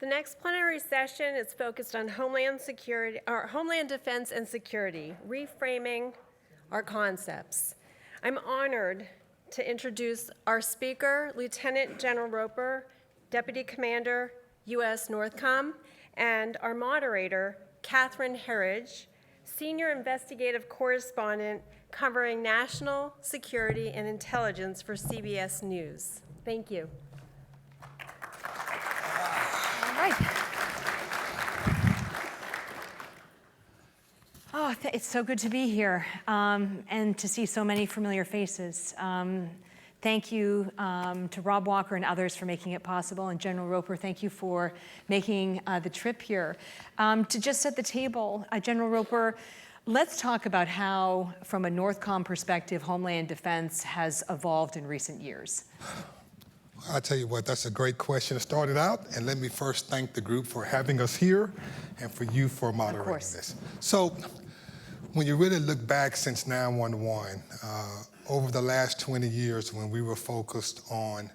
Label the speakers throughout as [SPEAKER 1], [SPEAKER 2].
[SPEAKER 1] The next plenary session is focused on Homeland Security, or Homeland Defense and Security, reframing our concepts. I'm honored to introduce our speaker, Lieutenant General Roper, Deputy Commander, U.S. Northcom, and our moderator, Catherine Herridge, Senior Investigative Correspondent covering national security and intelligence for CBS News. Thank you.
[SPEAKER 2] All right. Oh, it's so good to be here and to see so many familiar faces. Thank you to Rob Walker and others for making it possible, and General Roper, thank you for making the trip here. To just set the table, General Roper, let's talk about how, from a Northcom perspective, Homeland Defense has evolved in recent years.
[SPEAKER 3] I'll tell you what, that's a great question to start it out. And let me first thank the group for having us here and for you for moderating this. So when you really look back since 9/11, over the last 20 years when we were focused on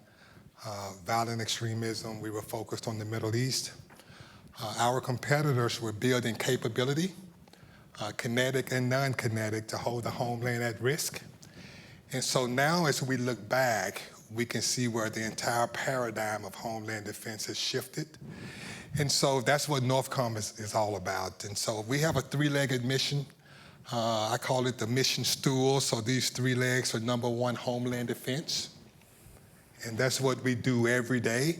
[SPEAKER 3] violent extremism, we were focused on the Middle East, our competitors were building capability, kinetic and non-kinetic, to hold the homeland at risk. And so now as we look back, we can see where the entire paradigm of Homeland Defense has shifted. And so that's what Northcom is all about. And so we have a three-legged mission. I call it the mission stool. So these three legs are number one, Homeland Defense. And that's what we do every day.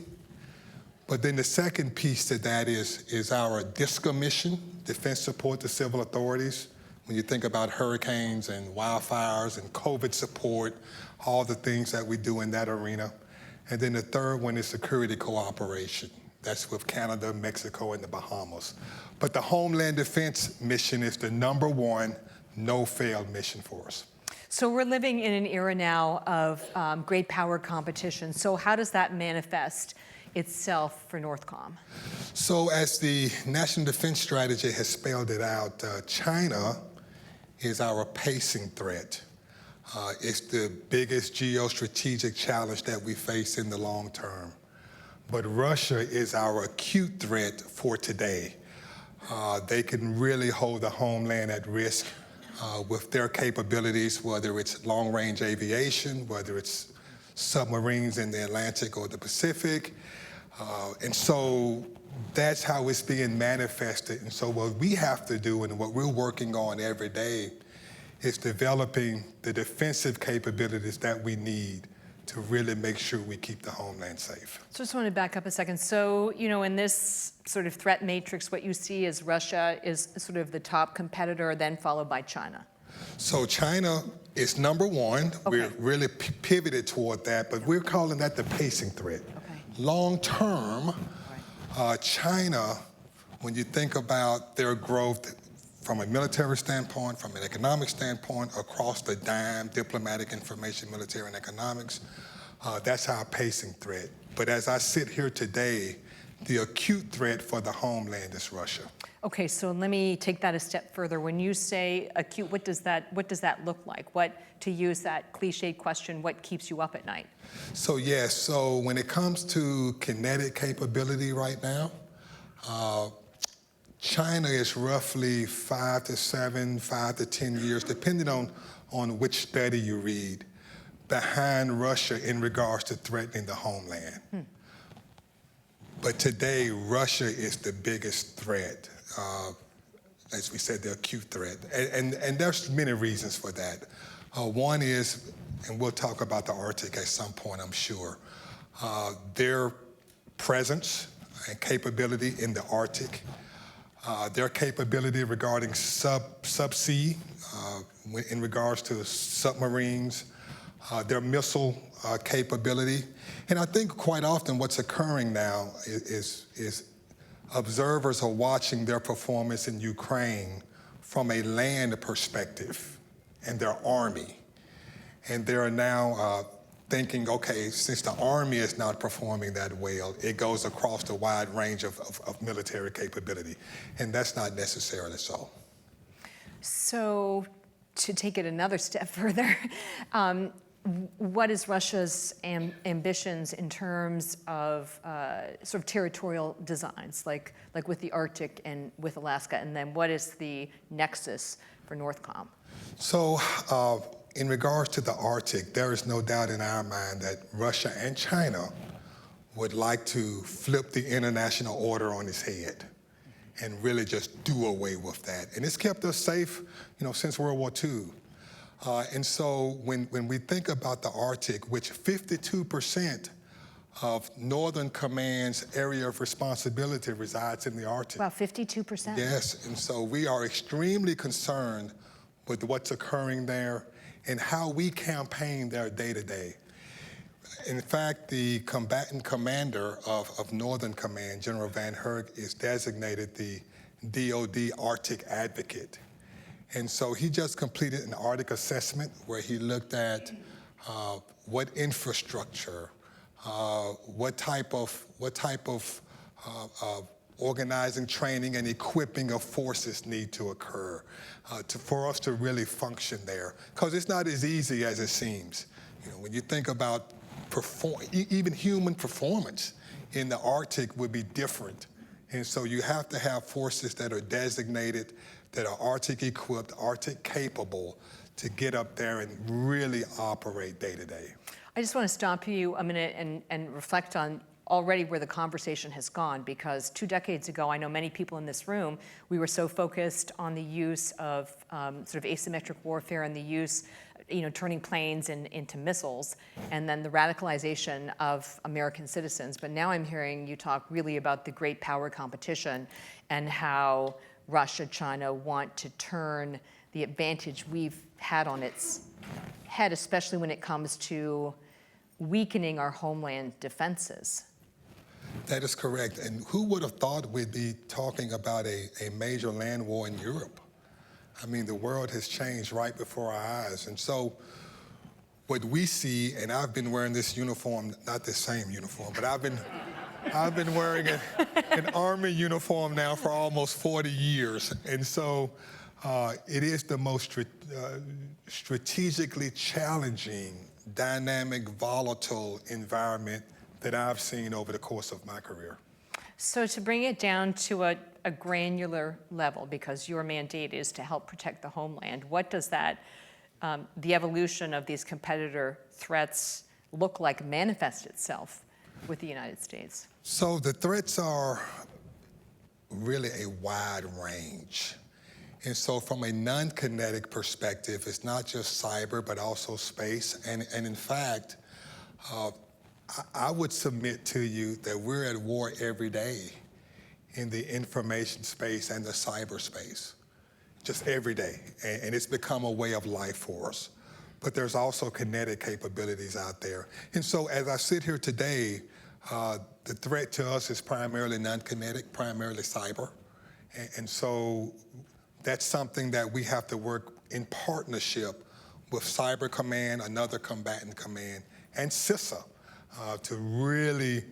[SPEAKER 3] But then the second piece to that is our DISCA mission, Defense Support to Civil Authorities. When you think about hurricanes and wildfires and COVID support, all the things that we do in that arena. And then the third one is security cooperation. That's with Canada, Mexico, and the Bahamas. But the Homeland Defense mission is the number one no-fail mission for us.
[SPEAKER 2] So we're living in an era now of great power competition. So how does that manifest itself for Northcom?
[SPEAKER 3] So as the National Defense Strategy has spelled it out, China is our pacing threat. It's the biggest geostrategic challenge that we face in the long term. But Russia is our acute threat for today. They can really hold the homeland at risk with their capabilities, whether it's long-range aviation, whether it's submarines in the Atlantic or the Pacific. And so that's how it's being manifested. And so what we have to do and what we're working on every day is developing the defensive capabilities that we need to really make sure we keep the homeland safe.
[SPEAKER 2] So I just want to back up a second. So, you know, in this sort of threat matrix, what you see is Russia is sort of the top competitor, then followed by China.
[SPEAKER 3] So China is number one.
[SPEAKER 2] Okay.
[SPEAKER 3] We're really pivoted toward that, but we're calling that the pacing threat.
[SPEAKER 2] Okay.
[SPEAKER 3] Long term, China, when you think about their growth from a military standpoint, from an economic standpoint, across the dime, diplomatic, information, military, and economics, that's our pacing threat. But as I sit here today, the acute threat for the homeland is Russia.
[SPEAKER 2] Okay, so let me take that a step further. When you say acute, what does that look like? What, to use that cliched question, what keeps you up at night?
[SPEAKER 3] So yes, so when it comes to kinetic capability right now, China is roughly 5 to 7, 5 to 10 years, depending on which study you read, behind Russia in regards to threatening the homeland. But today, Russia is the biggest threat, as we said, the acute threat. And there's many reasons for that. One is, and we'll talk about the Arctic at some point, I'm sure, their presence and capability in the Arctic, their capability regarding subsea, in regards to submarines, their missile capability. And I think quite often what's occurring now is observers are watching their performance in Ukraine from a land perspective and their army. And they're now thinking, okay, since the army is not performing that well, it goes across the wide range of military capability. And that's not necessarily so.
[SPEAKER 2] So to take it another step further, what is Russia's ambitions in terms of sort of territorial designs, like with the Arctic and with Alaska, and then what is the nexus for NORTHCOM?
[SPEAKER 3] So in regards to the Arctic, there is no doubt in our mind that Russia and China would like to flip the international order on its head and really just do away with that. And it's kept us safe, since World War II. And so when we think about the Arctic, which 52% of Northern Command's area of responsibility resides in the Arctic.
[SPEAKER 2] About 52%?
[SPEAKER 3] Yes, and so we are extremely concerned with what's occurring there and how we campaign there day to day. In fact, the combatant commander of Northern Command, General Van Herk, is designated the DoD Arctic Advocate. And so he just completed an Arctic assessment where he looked at what infrastructure, what type of organizing, training, and equipping of forces need to occur for us to really function there. Because it's not as easy as it seems. When you think about even human performance in the Arctic would be different. And so you have to have forces that are designated, that are Arctic equipped, Arctic capable to get up there and really operate day to day.
[SPEAKER 2] I just want to stop you a minute and reflect on already where the conversation has gone, because 2 decades ago, I know many people in this room, we were so focused on the use of sort of asymmetric warfare and the use, turning planes into missiles, and then the radicalization of American citizens. But now I'm hearing you talk really about the great power competition and how Russia, China want to turn the advantage we've had on its head, especially when it comes to weakening our homeland defenses.
[SPEAKER 3] That is correct. And who would have thought we'd be talking about a major land war in Europe? I mean, the world has changed right before our eyes. And so what we see, and I've been wearing this uniform, not the same uniform, but I've been wearing an Army uniform now for almost 40 years. And so it is the most strategically challenging, dynamic, volatile environment that I've seen over the course of my career.
[SPEAKER 2] So to bring it down to a granular level, because your mandate is to help protect the homeland, what does that, the evolution of these competitor threats look like, manifest itself with the United States?
[SPEAKER 3] So the threats are really a wide range. And so from a non-kinetic perspective, it's not just cyber, but also space. And in fact, I would submit to you that we're at war every day in the information space and the cyberspace, just every day. And it's become a way of life for us. But there's also kinetic capabilities out there. And so as I sit here today, the threat to us is primarily non-kinetic, primarily cyber. And so that's something that we have to work in partnership with Cyber Command, another combatant command, and CISA to really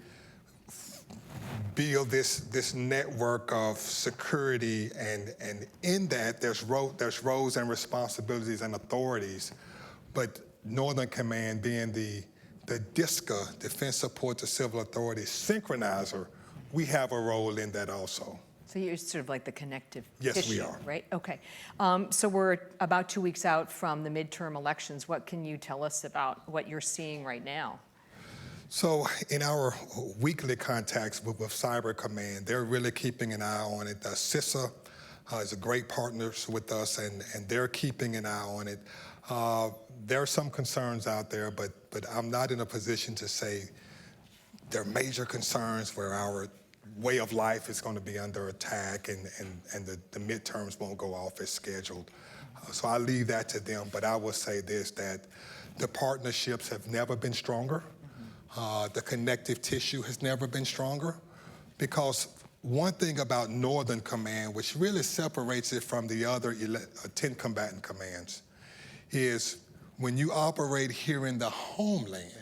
[SPEAKER 3] build this network of security, and in that there's roles and responsibilities and authorities, but Northern Command being the DSCA, Defense Support to Civil Authorities synchronizer, we have a role in that also.
[SPEAKER 2] So you're sort of like the connective
[SPEAKER 3] Yes,
[SPEAKER 2] tissue,
[SPEAKER 3] we are.
[SPEAKER 2] right? Okay. So we're about 2 weeks out from the midterm elections. What can you tell us about what you're seeing right now?
[SPEAKER 3] So in our weekly contacts with Cyber Command, they're really keeping an eye on it. CISA is a great partner with us, and they're keeping an eye on it. There are some concerns out there, but I'm not in a position to say there are major concerns where our way of life is going to be under attack and the midterms won't go off as scheduled. So I leave that to them, but I will say this, that the partnerships have never been stronger. The connective tissue has never been stronger, because one thing about Northern Command, which really separates it from the other 10 combatant commands, is when you operate here in the homeland,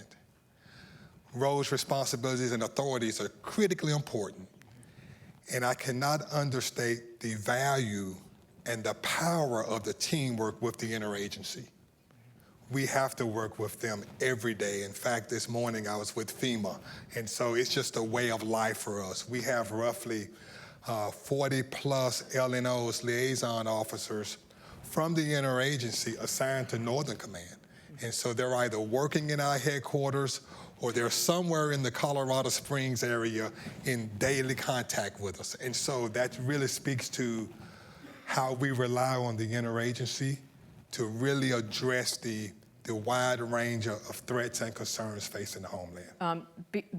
[SPEAKER 3] roles, responsibilities, and authorities are critically important. And I cannot understate the value and the power of the teamwork with the interagency. we have to work with them every day. In fact, this morning I was with FEMA, and so it's just a way of life for us. We have roughly 40 plus LNOs, liaison officers, from the interagency assigned to Northern Command. And so they're either working in our headquarters or they're somewhere in the Colorado Springs area in daily contact with us. And so that really speaks to how we rely on the interagency to really address the wide range of threats and concerns facing the Homeland.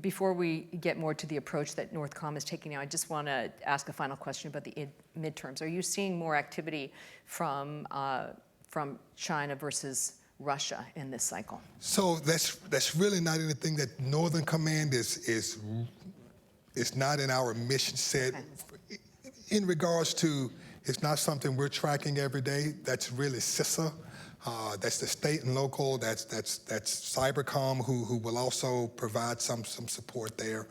[SPEAKER 2] Before we get more to the approach that Northcom is taking now, I just want to ask a final question about the midterms. Are you seeing more activity from China versus Russia in this cycle?
[SPEAKER 3] So that's really not anything that Northern Command is not in our mission set. Okay. In regards to, it's not something we're tracking every day. That's really CISA. That's the state and local. That's Cybercom, who will also provide some support there.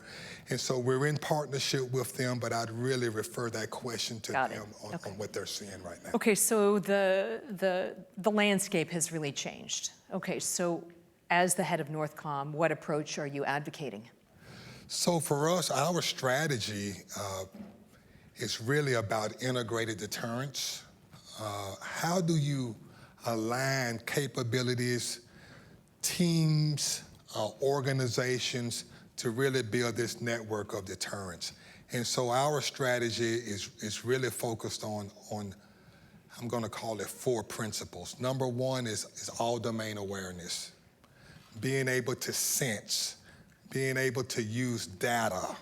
[SPEAKER 3] And so we're in partnership with them, but I'd really refer that question to them on what they're seeing right now.
[SPEAKER 2] Okay, so the landscape has really changed. Okay, so as the head of Northcom, what approach are you advocating?
[SPEAKER 3] So for us, our strategy is really about integrated deterrence. How do you align capabilities, teams, organizations to really build this network of deterrence? And so our strategy is really focused on I'm going to call it 4 principles. Number 1 is all domain awareness, being able to sense, being able to use data.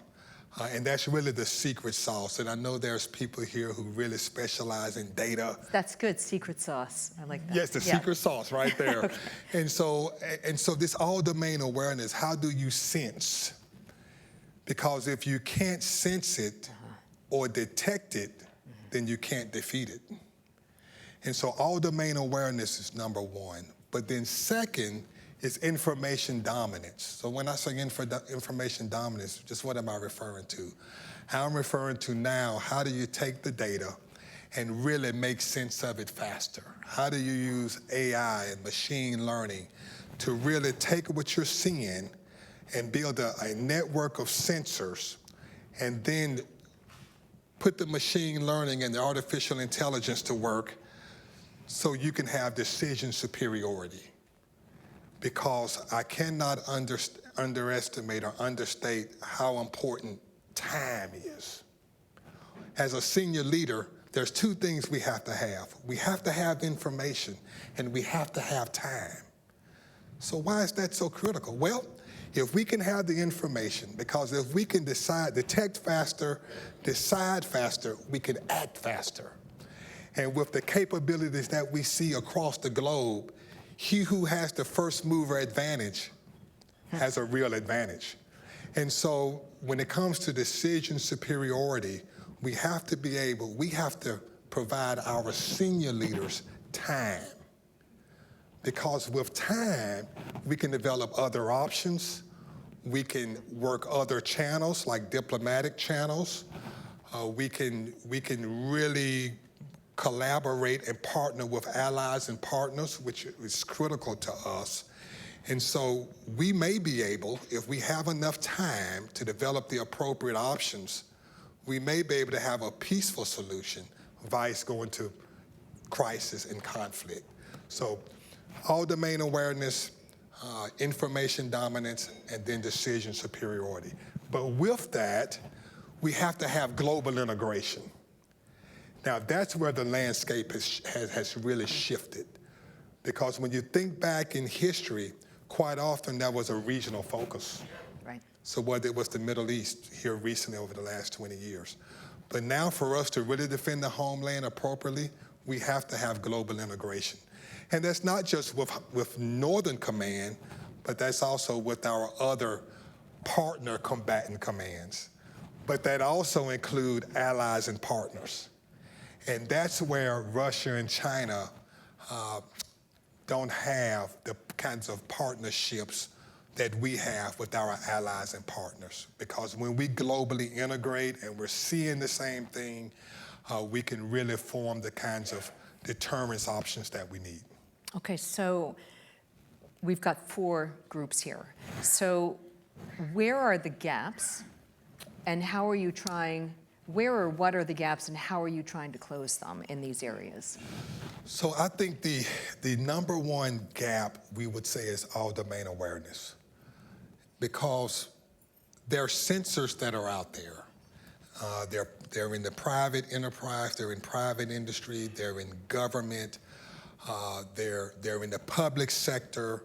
[SPEAKER 3] And that's really the secret sauce. And I know there's people here who really specialize in data.
[SPEAKER 2] That's good, secret sauce. I like that.
[SPEAKER 3] Yes, the secret sauce right there. Okay. And so this all domain awareness, how do you sense? Because if you can't sense it or detect it, then you can't defeat it. And so all domain awareness is number 1. But then second is information dominance. So when I say information dominance, just what am I referring to? I'm referring to now, how do you take the data and really make sense of it faster? How do you use AI and machine learning to really take what you're seeing and build a network of sensors and then put the machine learning and the artificial intelligence to work so you can have decision superiority? Because I cannot underestimate or understate how important time is. As a senior leader, there's 2 things we have to have. We have to have information, and we have to have time. So why is that so critical? Well, if we can have the information, because if we can detect faster, decide faster, we can act faster. And with the capabilities that we see across the globe, he who has the first mover advantage has a real advantage. And so when it comes to decision superiority, we have to provide our senior leaders time. Because with time, we can develop other options. We can work other channels like diplomatic channels. We can really collaborate and partner with allies and partners, which is critical to us. And so we may be able, if we have enough time to develop the appropriate options, we may be able to have a peaceful solution, vice going to crisis and conflict. So all domain awareness, information dominance, and then decision superiority. But with that, we have to have global integration. Now, that's where the landscape has really shifted. Because when you think back in history, quite often that was a regional focus.
[SPEAKER 2] Right.
[SPEAKER 3] So whether it was the Middle East here recently over the last 20 years. But now for us to really defend the homeland appropriately, we have to have global integration. And that's not just with Northern Command, but that's also with our other partner combatant commands. But that also include allies and partners. And that's where Russia and China don't have the kinds of partnerships that we have with our allies and partners. Because when we globally integrate and we're seeing the same thing, we can really form the kinds of deterrence options that we need.
[SPEAKER 2] Okay, so we've got 4 groups here. So where are the gaps, and how are you trying, where or what are the gaps, and how are you trying to close them in these areas?
[SPEAKER 3] So I think the number one gap we would say is all domain awareness, because there are sensors that are out there. They're in the private enterprise, they're in private industry, they're in government, they're in the public sector,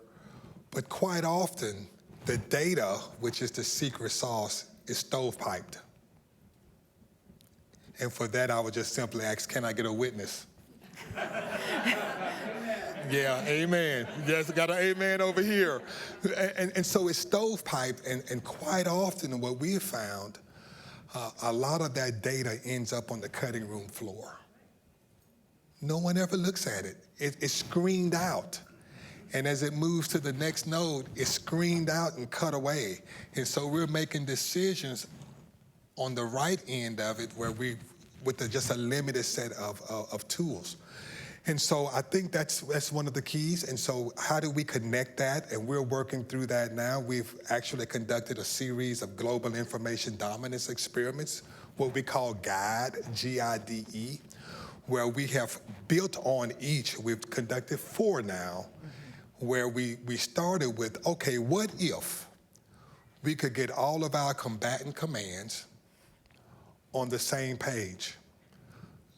[SPEAKER 3] but quite often the data, which is the secret sauce, is stovepiped. And for that, I would just simply ask, can I get a witness? Yeah, amen. Yes, got an amen over here. And so it's stovepiped, and quite often what we have found, a lot of that data ends up on the cutting room floor. No one ever looks at it. It's screened out. And as it moves to the next node, it's screened out and cut away. And so we're making decisions on the right end of it where with just a limited set of tools. And so I think that's one of the keys. And so how do we connect that? And we're working through that now. We've actually conducted a series of global information dominance experiments, what we call GIDE, G-I-D-E, where we have built on each. We've conducted 4 now, where we started with, okay, what if we could get all of our combatant commands on the same page,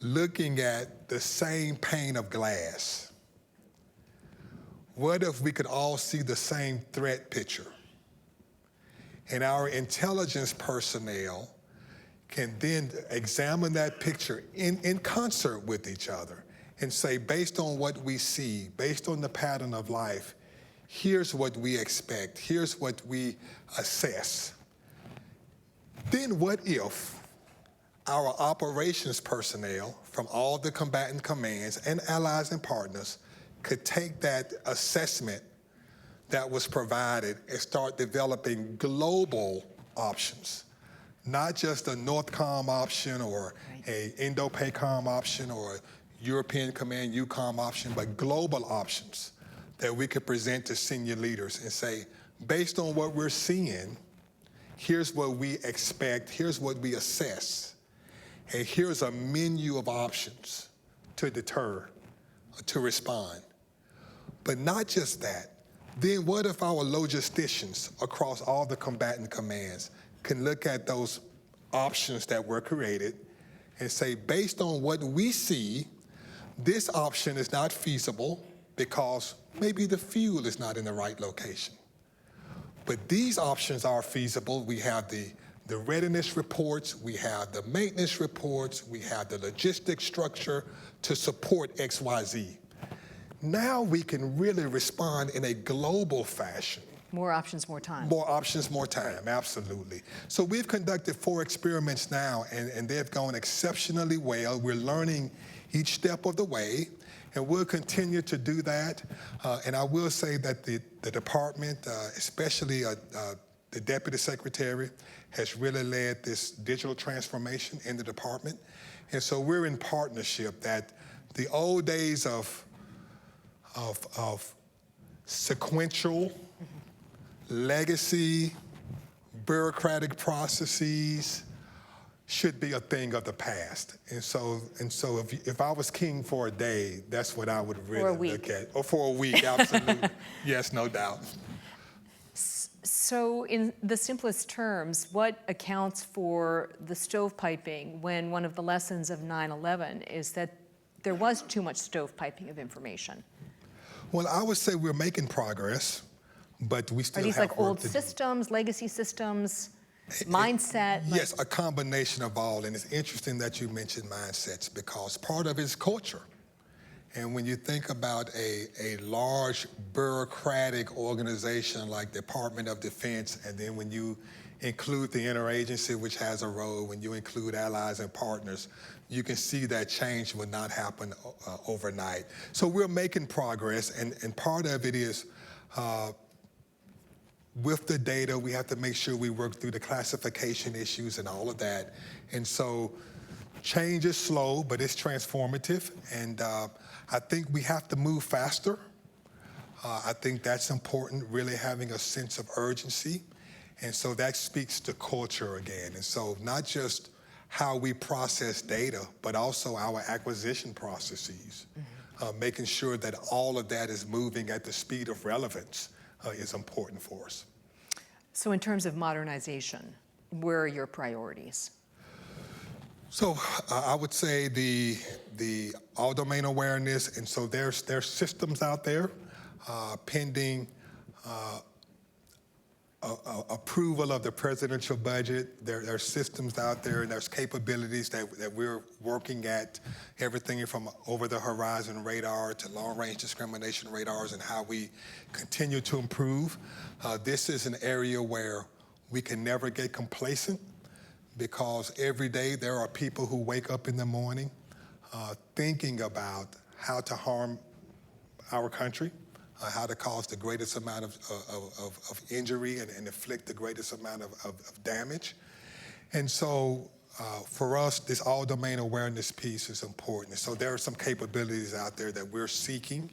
[SPEAKER 3] looking at the same pane of glass? What if we could all see the same threat picture? And our intelligence personnel can then examine that picture in concert with each other and say, based on what we see, based on the pattern of life, here's what we expect, here's what we assess. Then what if our operations personnel from all the combatant commands and allies and partners could take that assessment that was provided and start developing global options, not just a NORTHCOM option or a INDOPACOM option or a European Command EUCOM option, but global options that we could present to senior leaders and say, based on what we're seeing, here's what we expect, here's what we assess, and here's a menu of options to deter, to respond. But not just that. Then what if our logisticians across all the combatant commands can look at those options that were created and say, based on what we see, this option is not feasible because maybe the fuel is not in the right location. But these options are feasible. We have the readiness reports, we have the maintenance reports, we have the logistic structure to support XYZ. Now we can really respond in a global fashion.
[SPEAKER 2] More options, more time.
[SPEAKER 3] More options, more time, absolutely. So we've conducted 4 experiments now, and they've gone exceptionally well. We're learning each step of the way, and we'll continue to do that. And I will say that the department, especially the Deputy Secretary, has really led this digital transformation in the department. And so we're in partnership that the old days of sequential, legacy, bureaucratic processes should be a thing of the past. And so if I was king for a day, that's what I would really look at. Or for a week, absolutely. Yes, no doubt.
[SPEAKER 2] So in the simplest terms, what accounts for the stovepiping when one of the lessons of 9/11 is that there was too much stovepiping of information?
[SPEAKER 3] Well, I would say we're making progress, but we still
[SPEAKER 2] have
[SPEAKER 3] have
[SPEAKER 2] work to do. Are these like old systems, legacy systems, mindset?
[SPEAKER 3] Yes, a combination of all. And it's interesting that you mentioned mindsets because part of it is culture. And when you think about a large bureaucratic organization like Department of Defense, and then when you include the interagency, which has a role, when you include allies and partners, you can see that change will not happen overnight. So we're making progress, and part of it is with the data, we have to make sure we work through the classification issues and all of that. And so change is slow, but it's transformative, and I think we have to move faster. I think that's important, really having a sense of urgency. And so that speaks to culture again. And so not just how we process data, but also our acquisition processes, making sure that all of that is moving at the speed of relevance is important for us.
[SPEAKER 2] So in terms of modernization, where are your priorities?
[SPEAKER 3] So I would say the all domain awareness, and so there's systems out there pending approval of the presidential budget. There are systems out there, and there's capabilities that we're working at, everything from over-the-horizon radar to long-range discrimination radars, and how we continue to improve. This is an area where we can never get complacent, because every day there are people who wake up in the morning thinking about how to harm our country, how to cause the greatest amount of injury and inflict the greatest amount of damage. And so for us, this all domain awareness piece is important. So there are some capabilities out there that we're seeking.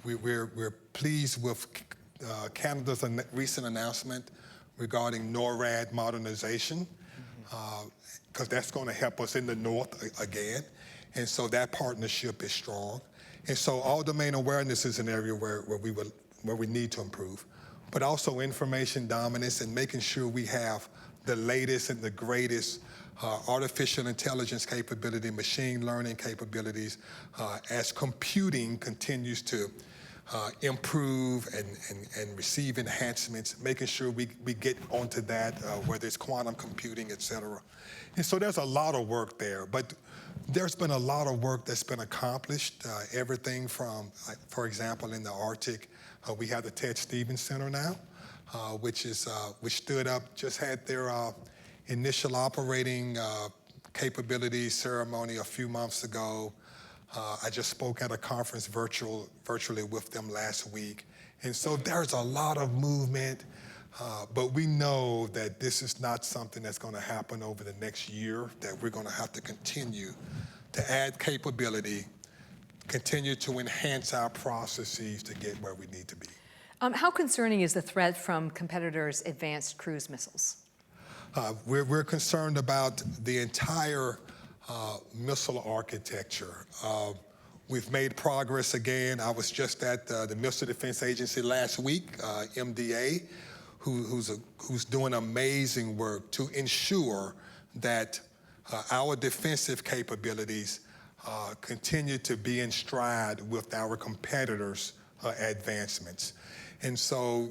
[SPEAKER 3] We're pleased with Canada's recent announcement regarding NORAD modernization, because that's going to help us in the north again. And so that partnership is strong. And so all domain awareness is an area where we need to improve, but also information dominance and making sure we have the latest and the greatest artificial intelligence capability, machine learning capabilities, as computing continues to improve and receive enhancements, making sure we get onto that, whether it's quantum computing, et cetera. And so there's a lot of work there, but there's been a lot of work that's been accomplished, everything from, for example, in the Arctic, we have the Ted Stevens Center now, which stood up, just had their initial operating capability ceremony a few months ago. I just spoke at a conference virtually with them last week. And so there's a lot of movement, but we know that this is not something that's going to happen over the next year, that we're going to have to continue to add capability, continue to enhance our processes to get where we need to be.
[SPEAKER 2] How concerning is the threat from competitors' advanced cruise missiles?
[SPEAKER 3] We're concerned about the entire missile architecture. We've made progress again. I was just at the Missile Defense Agency last week, MDA, who's doing amazing work to ensure that our defensive capabilities continue to be in stride with our competitors' advancements. And so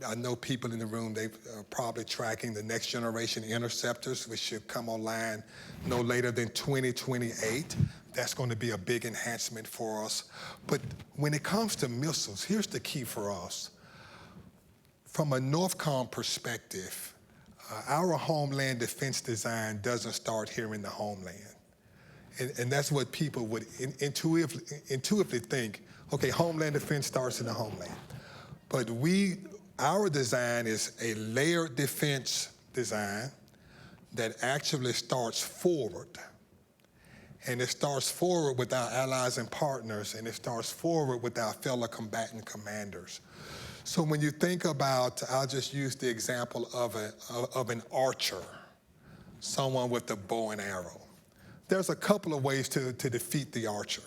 [SPEAKER 3] I know people in the room, they are probably tracking the next generation interceptors, which should come online no later than 2028. That's going to be a big enhancement for us. But when it comes to missiles, here's the key for us. From a NORTHCOM perspective, our Homeland defense design doesn't start here in the homeland. And that's what people would intuitively think, okay, Homeland defense starts in the homeland. But our design is a layered defense design that actually starts forward. And it starts forward with our allies and partners, and it starts forward with our fellow combatant commanders. So when you think about, I'll just use the example of an archer, someone with a bow and arrow. There's a couple of ways to defeat the archer.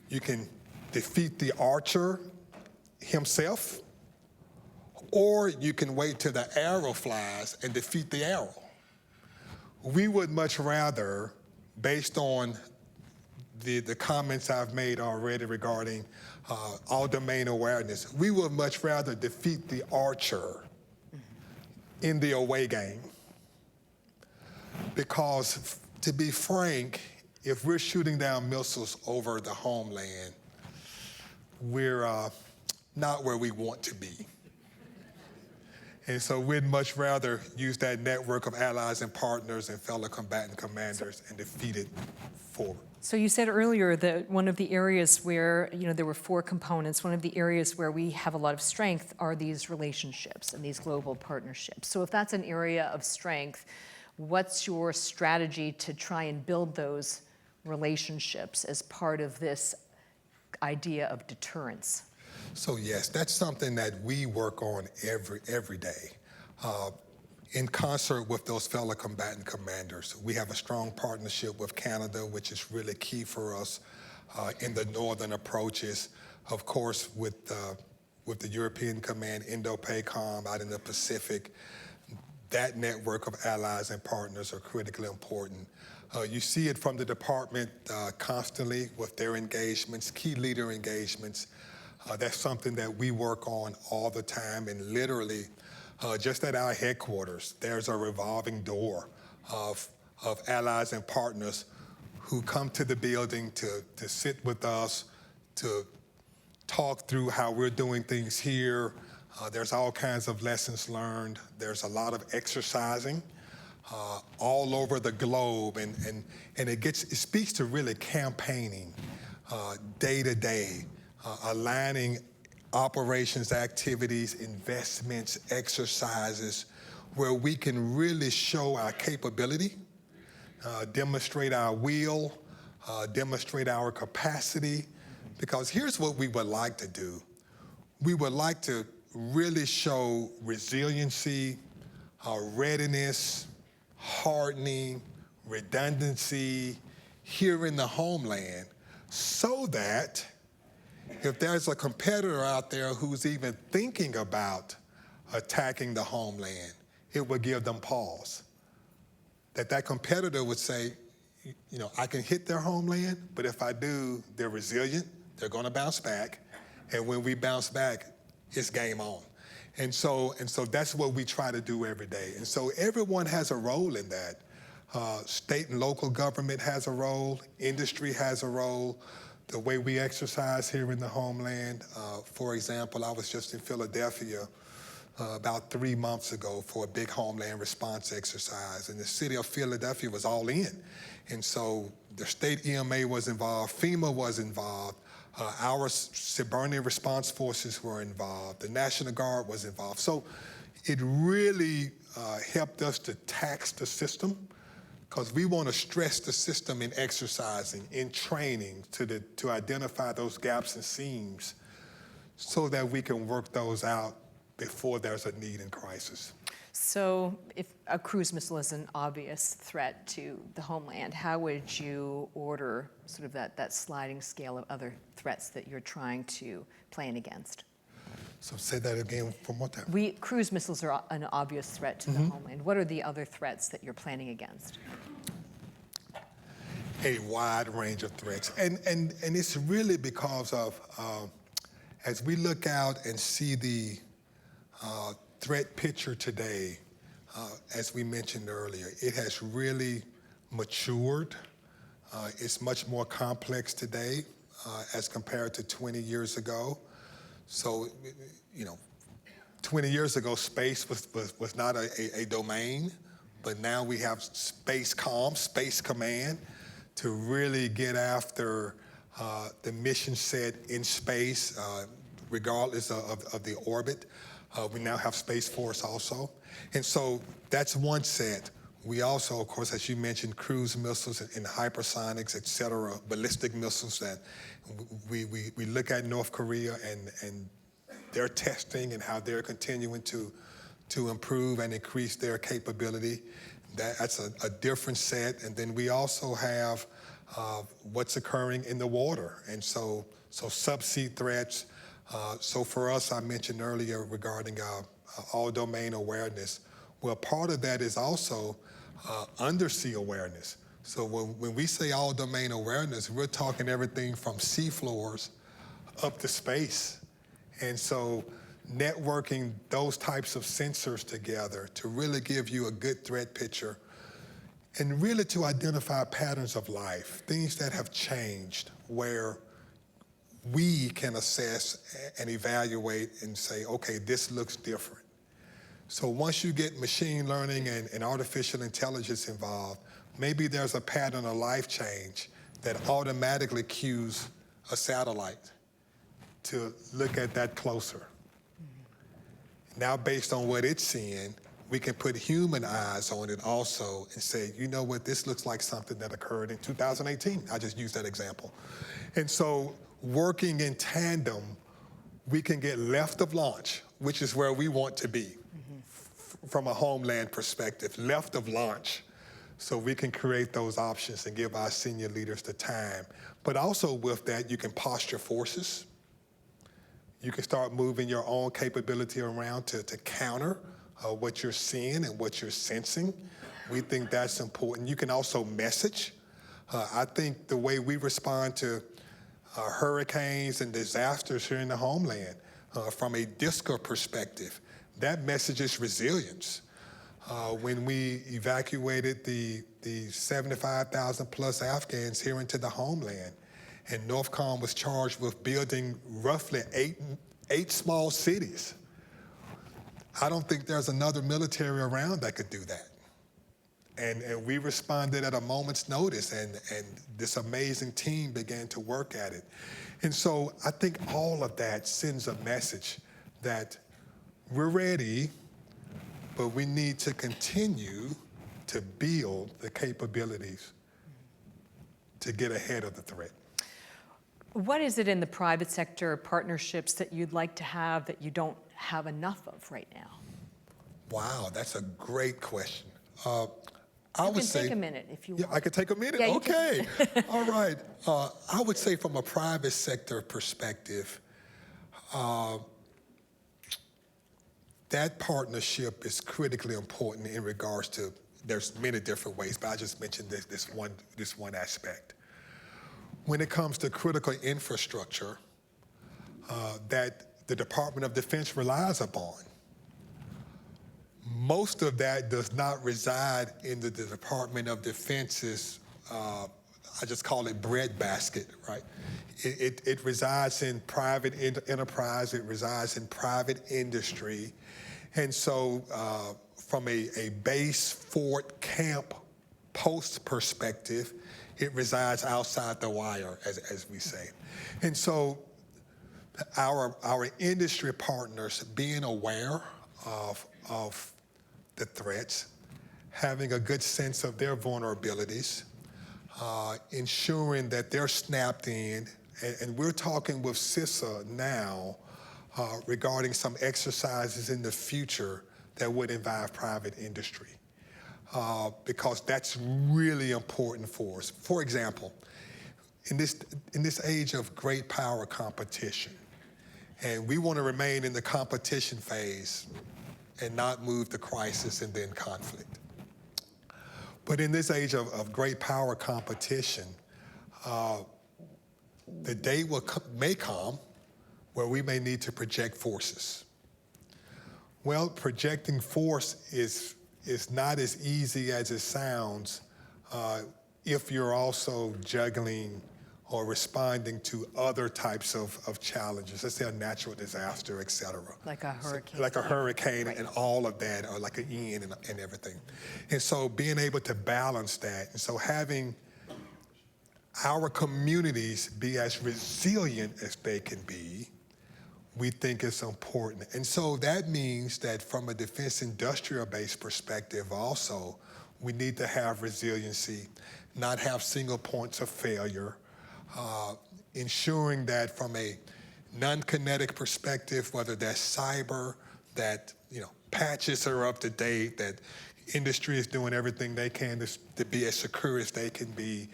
[SPEAKER 3] You can defeat the archer himself, or you can wait till the arrow flies and defeat the arrow. We would much rather, based on the comments I've made already regarding all domain awareness, we would much rather defeat the archer in the away game. Because to be frank, if we're shooting down missiles over the homeland, we're not where we want to be. And so we'd much rather use that network of allies and partners and fellow combatant commanders and defeat it forward.
[SPEAKER 2] So you said earlier that one of the areas where, there were 4 components, one of the areas where we have a lot of strength are these relationships and these global partnerships. So if that's an area of strength, what's your strategy to try and build those relationships as part of this idea of deterrence?
[SPEAKER 3] So yes, that's something that we work on every day. In concert with those fellow combatant commanders. We have a strong partnership with Canada, which is really key for us in the northern approaches. Of course, with the European Command, Indo-PACOM out in the Pacific, that network of allies and partners are critically important. You see it from the department constantly with their engagements, key leader engagements. That's something that we work on all the time, and literally, just at our headquarters, there's a revolving door of allies and partners who come to the building to sit with us, to talk through how we're doing things here. There's all kinds of lessons learned. There's a lot of exercising all over the globe, and it speaks to really campaigning day to day, aligning operations, activities, investments, exercises, where we can really show our capability, demonstrate our will, demonstrate our capacity. Because here's what we would like to do. We would like to really show resiliency, readiness, hardening, redundancy here in the homeland, so that if there's a competitor out there who's even thinking about attacking the homeland, it would give them pause. That competitor would say, you know, I can hit their homeland, but if I do, they're resilient, they're going to bounce back, and when we bounce back, it's game on. And so that's what we try to do every day. And so everyone has a role in that. State and local government has a role, industry has a role, the way we exercise here in the homeland. For example, I was just in Philadelphia about 3 months ago for a big homeland response exercise, and the city of Philadelphia was all in. And so the state EMA was involved, FEMA was involved, our Hibernian response forces were involved, the National Guard was involved. So it really helped us to tax the system, because we want to stress the system in exercising, in training, to identify those gaps and seams so that we can work those out before there's a need in crisis.
[SPEAKER 2] So if a cruise missile is an obvious threat to the homeland, how would you order sort of that sliding scale of other threats that you're trying to plan against?
[SPEAKER 3] So say that again one more time.
[SPEAKER 2] Cruise missiles are an obvious threat to the homeland. What are the other threats that you're planning against?
[SPEAKER 3] A wide range of threats. And it's really because of, as we look out and see the threat picture today, as we mentioned earlier, it has really matured. It's much more complex today as compared to 20 years ago. So, you know, 20 years ago, space was not a domain, but now we have Space Command, to really get after the mission set in space, regardless of the orbit. We now have Space Force also. And so that's one set. We also, of course, as you mentioned, cruise missiles and hypersonics, et cetera, ballistic missiles that we look at North Korea and their testing and how they're continuing to improve and increase their capability. That's a different set. And then we also have what's occurring in the water. And so subsea threats. So for us, I mentioned earlier regarding all domain awareness. Well, part of that is also undersea awareness. So when we say all domain awareness, we're talking everything from seafloors up to space. And so networking those types of sensors together to really give you a good threat picture and really to identify patterns of life, things that have changed where we can assess and evaluate and say, okay, this looks different. So once you get machine learning and artificial intelligence involved, maybe there's a pattern of life change that automatically cues a satellite to look at that closer. Now, based on what it's seeing, we can put human eyes on it also and say, you know what, this looks like something that occurred in 2018. I just used that example. And so working in tandem we can get left of launch, which is where we want to be from a Homeland perspective, left of launch, so we can create those options and give our senior leaders the time. But also with that, you can posture forces. You can start moving your own capability around to counter what you're seeing and what you're sensing. We think that's important. You can also message. I think the way we respond to hurricanes and disasters here in the Homeland, from a DISCA perspective, that message is resilience. When we evacuated the 75,000 plus Afghans here into the Homeland, and NORTHCOM was charged with building roughly eight small cities. I don't think there's another military around that could do that. And we responded at a moment's notice, and this amazing team began to work at it. And so I think all of that sends a message that we're ready, but we need to continue to build the capabilities to get ahead of the threat.
[SPEAKER 2] What is it in the private sector partnerships that you'd like to have that you don't have enough of right now?
[SPEAKER 3] Wow, that's a great question.
[SPEAKER 2] You can take a minute if you want.
[SPEAKER 3] Yeah, I could take a minute?
[SPEAKER 2] Yeah,
[SPEAKER 3] okay. All right. I would say from a private sector perspective, that partnership is critically important in regards to, there's many different ways, but I just mentioned this one aspect. When it comes to critical infrastructure that the Department of Defense relies upon, most of that does not reside in the Department of Defense's, I just call it breadbasket, right? It resides in private enterprise, it resides in private industry. And so from a base, fort, camp, post perspective, it resides outside the wire, as we say. And so our industry partners being aware of the threats, having a good sense of their vulnerabilities, ensuring that they're snapped in, and we're talking with CISA now regarding some exercises in the future that would involve private industry. Because that's really important for us. For example, in this age of great power competition, and we want to remain in the competition phase and not move to crisis and then conflict. But in this age of great power competition, the day may come where we may need to project forces. Well, projecting force is not as easy as it sounds if you're also juggling or responding to other types of challenges. Let's say a natural disaster, et cetera.
[SPEAKER 2] Like a hurricane.
[SPEAKER 3] So, like a hurricane, right. And all of that, or like an Ian and everything. And so being able to balance that, and so having our communities be as resilient as they can be, we think is important. And so that means that from a defense industrial-based perspective also, we need to have resiliency, not have single points of failure, ensuring that from a non-kinetic perspective, whether that's cyber, that patches are up to date, that industry is doing everything they can to be as secure as they can be.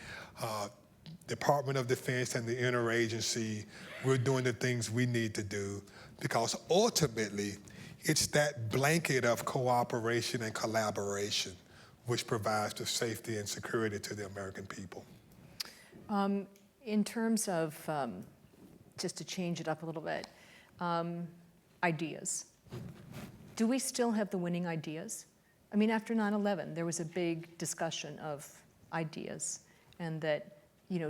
[SPEAKER 3] Department of Defense and the interagency, we're doing the things we need to do, because ultimately it's that blanket of cooperation and collaboration which provides the safety and security to the American people.
[SPEAKER 2] In terms of, just to change it up a little bit, ideas. Do we still have the winning ideas? I mean, after 9/11, there was a big discussion of ideas, and that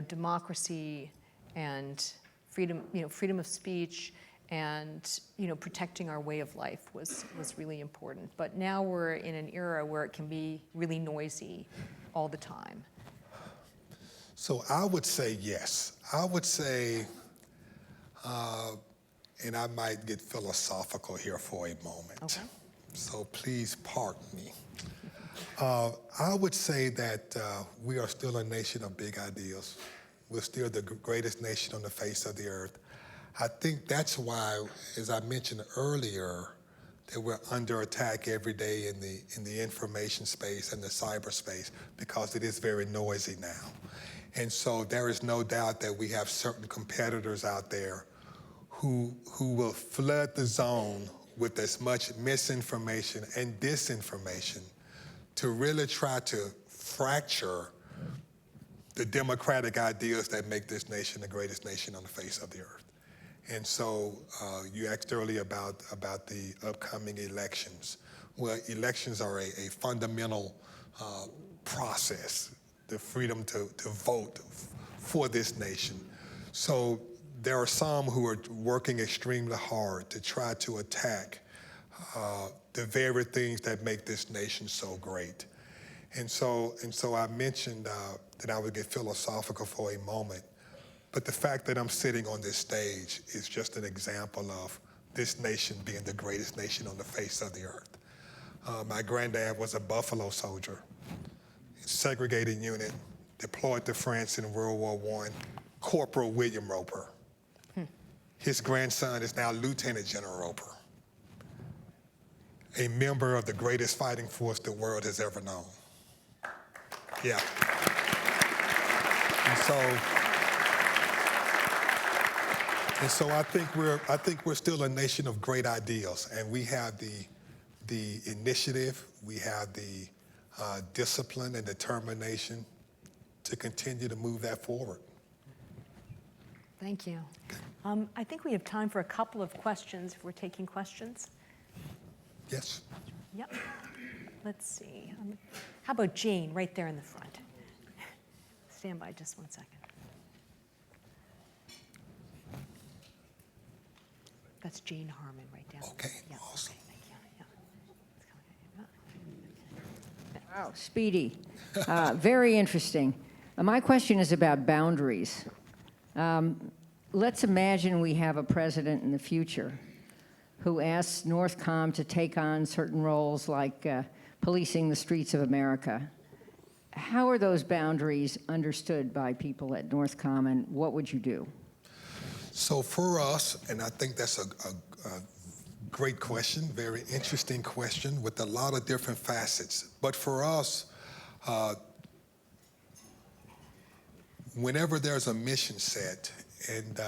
[SPEAKER 2] democracy and freedom, freedom of speech, and protecting our way of life was really important. But now we're in an era where it can be really noisy all the time.
[SPEAKER 3] So I would say yes. I would say, and I might get philosophical here for a moment.
[SPEAKER 2] Okay.
[SPEAKER 3] So please pardon me. I would say that we are still a nation of big ideas. We're still the greatest nation on the face of the earth. I think that's why, as I mentioned earlier, that we're under attack every day in the information space and the cyberspace, because it is very noisy now. And so there is no doubt that we have certain competitors out there who will flood the zone with as much misinformation and disinformation to really try to fracture the democratic ideas that make this nation the greatest nation on the face of the earth. And so you asked earlier about the upcoming elections. Well, elections are a fundamental process, the freedom to vote for this nation. So there are some who are working extremely hard to try to attack the very things that make this nation so great. And so I mentioned that I would get philosophical for a moment, but the fact that I'm sitting on this stage is just an example of this nation being the greatest nation on the face of the earth. My granddad was a Buffalo soldier, segregated unit, deployed to France in World War I, Corporal William Roper. His grandson is now Lieutenant General Roper, a member of the greatest fighting force the world has ever known. Yeah. And so I think we're still a nation of great ideals, and we have the initiative, we have the discipline and determination to continue to move that forward.
[SPEAKER 2] Thank you. I think we have time for a couple of questions, if we're taking questions.
[SPEAKER 3] Yes.
[SPEAKER 2] Yep. Let's see. How about Jane, right there in the front? Stand by just 1 second. That's Jane Harmon right down.
[SPEAKER 3] Okay,
[SPEAKER 2] Yeah,
[SPEAKER 3] awesome.
[SPEAKER 2] Okay, thank you.
[SPEAKER 4] Wow, speedy. Very interesting. My question is about boundaries. Let's imagine we have a president in the future who asks Northcom to take on certain roles like policing the streets of America. How are those boundaries understood by people at Northcom, and what would you do?
[SPEAKER 3] So for us, and I think that's a great question, very interesting question with a lot of different facets. But for us, whenever there's a mission set, and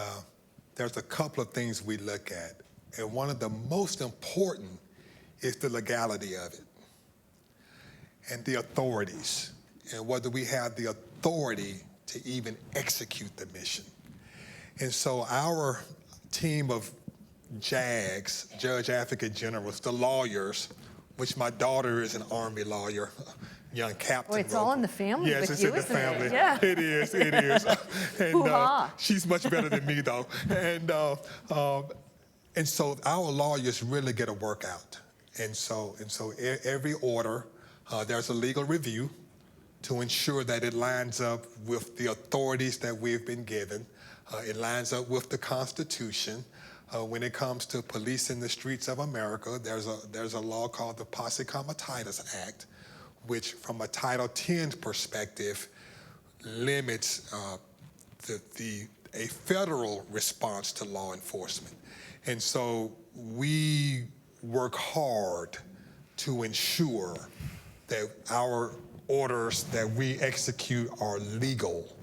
[SPEAKER 3] there's a couple of things we look at, and one of the most important is the legality of it and the authorities, and whether we have the authority to even execute the mission. And so our team of JAGs, Judge Advocate Generals, the lawyers, which my daughter is an Army lawyer, young captain.
[SPEAKER 2] Boy, it's all in the family
[SPEAKER 3] yes,
[SPEAKER 2] with
[SPEAKER 3] it's
[SPEAKER 2] you,
[SPEAKER 3] in the
[SPEAKER 2] isn't it?
[SPEAKER 3] family.
[SPEAKER 2] Yeah.
[SPEAKER 3] It is. And
[SPEAKER 2] Hoo-ha.
[SPEAKER 3] she's much better than me, though. And so our lawyers really get a workout. And so every order, there's a legal review to ensure that it lines up with the authorities that we've been given. It lines up with the Constitution. When it comes to policing the streets of America, there's a law called the Posse Comitatus Act, which from a Title X perspective limits a federal response to law enforcement. And so we work hard to ensure that our orders that we execute are legal,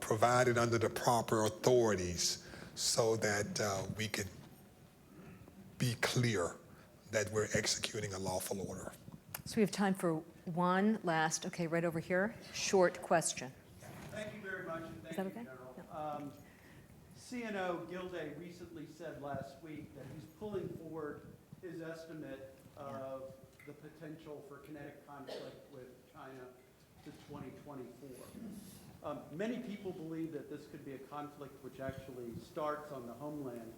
[SPEAKER 3] provided under the proper authorities, so that we could be clear that we're executing a lawful order.
[SPEAKER 2] So we have time for one last, okay, right over here, short question.
[SPEAKER 5] Thank you very much, and
[SPEAKER 2] Is that
[SPEAKER 5] thank you,
[SPEAKER 2] okay?
[SPEAKER 5] General. CNO Gilday recently said last week that he's pulling forward his estimate of the potential for kinetic conflict with China to 2024. Many people believe that this could be a conflict which actually starts on the homeland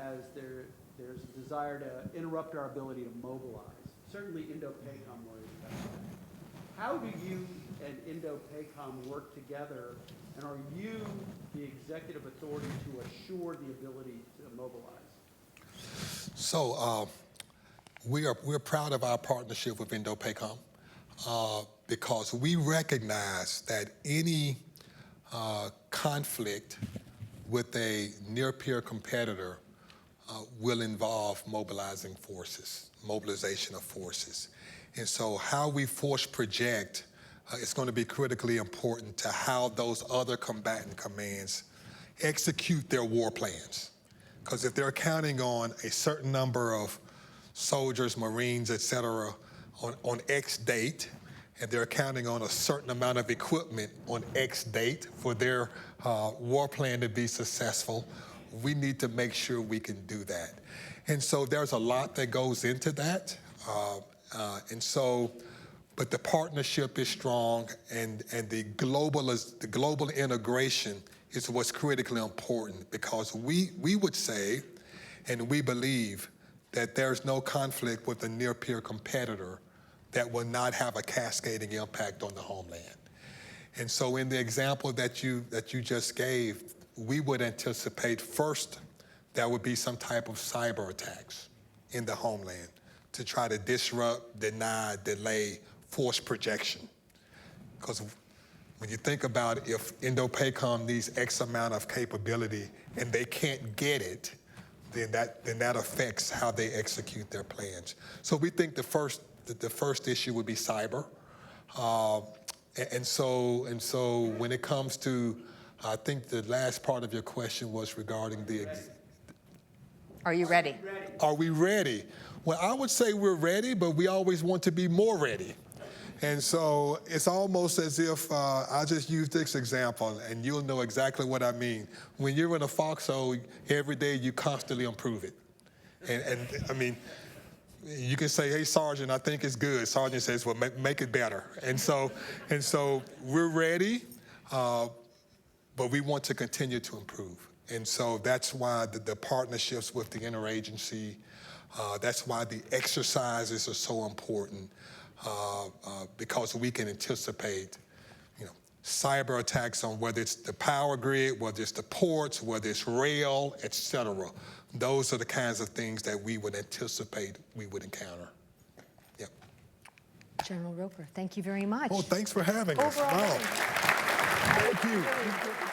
[SPEAKER 5] as there's a desire to interrupt our ability to mobilize. Certainly Indo-PACOM worries about that. How do you and Indo-PACOM work together, and are you the executive authority to assure the ability to mobilize?
[SPEAKER 3] So we're proud of our partnership with Indo-PACOM because we recognize that any conflict with a near-peer competitor will involve mobilization of forces. And so how we force project is going to be critically important to how those other combatant commands execute their war plans. Because if they're counting on a certain number of soldiers, Marines, et cetera, on X date, and they're counting on a certain amount of equipment on X date for their war plan to be successful, we need to make sure we can do that. And so there's a lot that goes into that. But the partnership is strong, and the global integration is what's critically important, because we would say, and we believe, that there's no conflict with a near-peer competitor that will not have a cascading impact on the homeland. And so in the example that you just gave, we would anticipate first there would be some type of cyber attacks in the homeland to try to disrupt, deny, delay, force projection. Because when you think about it, if Indo-PACOM needs X amount of capability and they can't get it, then that affects how they execute their plans. So we think the first issue would be cyber. And so when it comes to, I think the last part of your question was regarding
[SPEAKER 2] Are you ready?
[SPEAKER 3] Are we ready? Well, I would say we're ready, but we always want to be more ready. And so it's almost as if, I'll just use this example, and you'll know exactly what I mean. When you're in a foxhole, every day you constantly improve it. And I mean, you can say, hey, Sergeant, I think it's good. Sergeant says, well, make it better. And so we're ready, but we want to continue to improve. And so that's why the partnerships with the interagency, that's why the exercises are so important, because we can anticipate, cyber attacks on whether it's the power grid, whether it's the ports, whether it's rail, et cetera. Those are the kinds of things that we would anticipate we would encounter. Yep.
[SPEAKER 2] General Roper, thank you very much.
[SPEAKER 3] Oh, thanks for having us.
[SPEAKER 2] Overall,
[SPEAKER 3] Wow. Thank you.